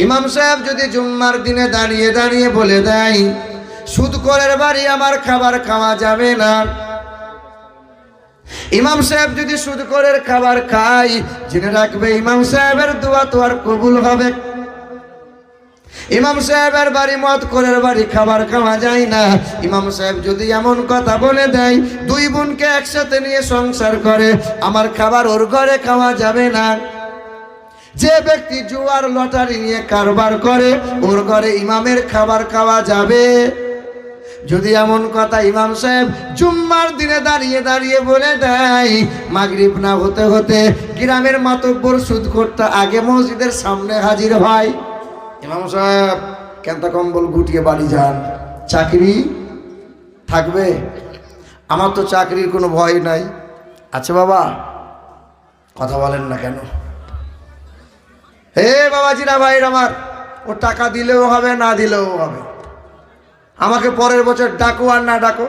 ইমাম সাহেব যদি জুম্মার দিনে দাঁড়িয়ে দাঁড়িয়ে বলে দেয় সুদখোরের বাড়ি আমার খাবার খাওয়া যাবে না, ইমাম সাহেব যদি সুদখোরের খাবার খায়, জেনে রাখবে ইমাম সাহেবের দোয়া তো আর কবুল হবে। ইমাম সাহেবের বাড়ি মদখোরের বাড়ি খাবার খাওয়া যায় না। ইমাম সাহেব যদি এমন কথা বলে দেয় দুই বোনকে একসাথে নিয়ে সংসার করে, আমার খাবার ওর ঘরে খাওয়া যাবে না। যে ব্যক্তি জুয়ার লটারি নিয়ে কারবার করে ওর ঘরে ইমামের খাবার খাওয়া যাবে। যদি এমন কথা ইমাম সাহেব জুম্মার দিনে দাঁড়িয়ে দাঁড়িয়ে বলে দেয়, মাগরিব না হতে হতে গ্রামের মাতব্বর সুদখোরটা আগে মসজিদের সামনে হাজির হয়। ইমাম সাহেব কেনটা কম্বল গুটিয়ে বাড়ি যান, চাকরি থাকবে? আমার তো চাকরির কোনো ভয় নাই। আচ্ছা বাবা, কথা বলেন না কেন? হে বাবাজিরা, ভাইর আমার, ও টাকা দিলেও হবে না দিলেও হবে, আমাকে পরের বছর ডাকো আর না ডাকো